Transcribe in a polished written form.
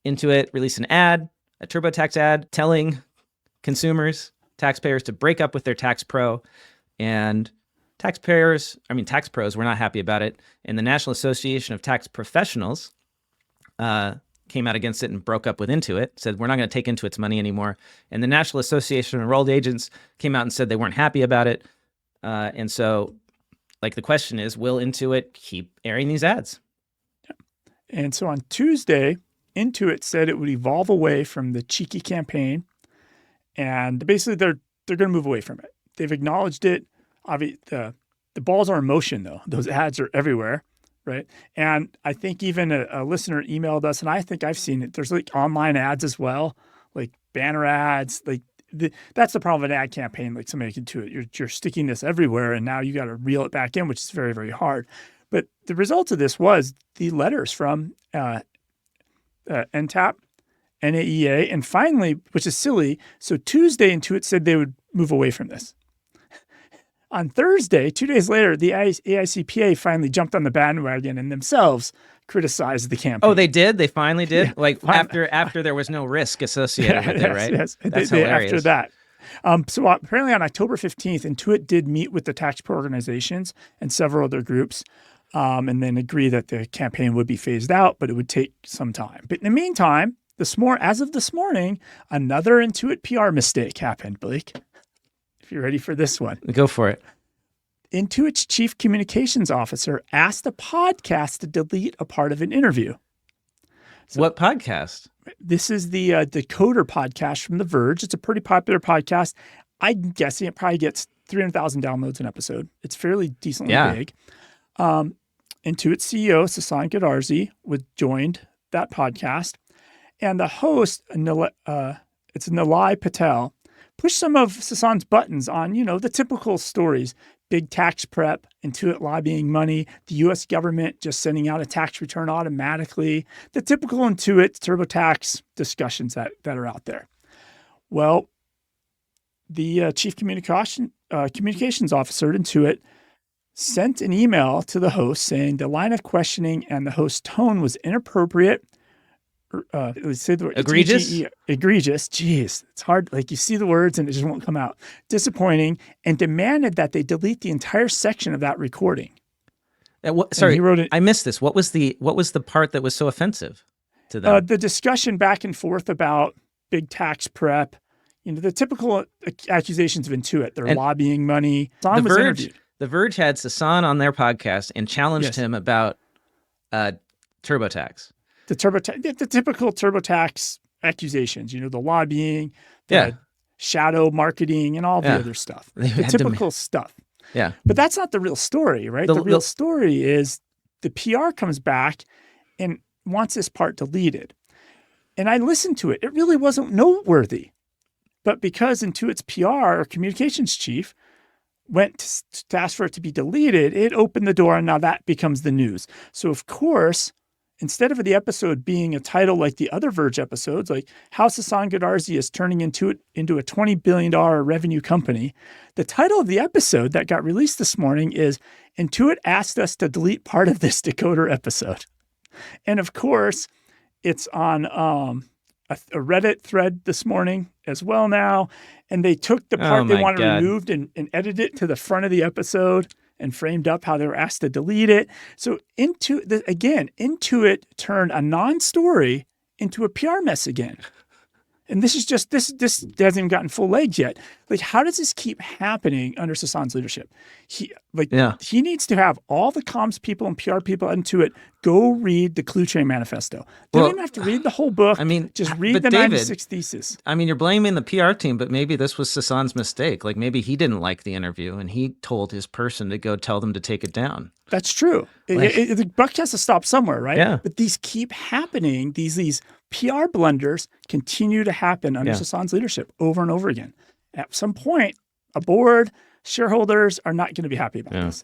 Intuit released an ad, a TurboTax ad, telling consumers, taxpayers to break up with their tax pro. And tax pros were not happy about it. And the National Association of Tax Professionals came out against it and broke up with Intuit, said, we're not going to take Intuit's money anymore. And the National Association of Enrolled Agents came out and said they weren't happy about it. And so, like, the question is, will Intuit keep airing these ads? And so on Tuesday, Intuit said it would evolve away from the cheeky campaign. And basically, they're going to move away from it. They've acknowledged it. The balls are in motion, though. Those ads are everywhere. Right. And I think even a listener emailed us, and I think I've seen it. There's like online ads as well, like banner ads. Like that's the problem with an ad campaign. Like somebody can do it. You're sticking this everywhere, and now you got to reel it back in, which is very, very hard. But the result of this was the letters from NATP, NAEA, and finally, which is silly. So Tuesday, Intuit said they would move away from this. On Thursday, 2 days later, the AICPA finally jumped on the bandwagon and themselves criticized the campaign. Oh, they did? They finally did? Yeah, finally. After there was no risk associated with it, right? Yes, That's hilarious. After that. So apparently on October 15th, Intuit did meet with the tax pro organizations and several other groups and then agree that the campaign would be phased out, but it would take some time. But in the meantime, as of this morning, another Intuit PR mistake happened, Blake. If you're ready for this one. Go for it. Intuit's chief communications officer asked a podcast to delete a part of an interview. So, what podcast? This is the Decoder podcast from The Verge. It's a pretty popular podcast. I'm guessing it probably gets 300,000 downloads an episode. It's fairly decently big. Intuit CEO Sasan Goodarzi joined that podcast. And the host, it's Nilay Patel, pushed some of Sasan's buttons on, the typical stories. Big tax prep, Intuit lobbying money, the U.S. government just sending out a tax return automatically, the typical Intuit TurboTax discussions that are out there. Well, the chief communications officer at Intuit sent an email to the host saying the line of questioning and the host's tone was inappropriate. Let's say the word egregious. Egregious. Jeez, it's hard. Like you see the words and it just won't come out. Disappointing, and demanded that they delete the entire section of that recording. Sorry, he wrote it. I missed this. What was the part that was so offensive to them? The discussion back and forth about big tax prep. The typical accusations of Intuit. They're lobbying money. The Verge had Sasan on their podcast and challenged him about TurboTax. The typical TurboTax accusations, the lobbying, the shadow marketing, and all the other stuff. The typical stuff. Yeah. But that's not the real story, right? The real story is the PR comes back and wants this part deleted. And I listened to it. It really wasn't noteworthy. But because Intuit's PR or communications chief went to ask for it to be deleted, it opened the door, and now that becomes the news. So, of course, instead of the episode being a title like the other Verge episodes, like How Sasan Goodarzi is Turning Intuit into a $20 billion revenue company, the title of the episode that got released this morning is Intuit Asked Us to Delete Part of This Decoder Episode. And of course, it's on a Reddit thread this morning as well now. And they took the part they wanted removed and edited it to the front of the episode and framed up how they were asked to delete it. So Intuit turned a non-story into a PR mess again. And this hasn't even gotten full legs yet. Like, how does this keep happening under Sasan's leadership? He needs to have all the comms people and PR people into it go read the Clue Chain Manifesto. They don't even have to read the whole book. Just read the 96 thesis. You're blaming the PR team, but maybe this was Sasan's mistake. Like, maybe he didn't like the interview and he told his person to go tell them to take it down. That's true. The buck has to stop somewhere, right? Yeah. But these keep happening. These PR blunders continue to happen under Sasan's leadership over and over again. At some point, a board, shareholders are not going to be happy about this.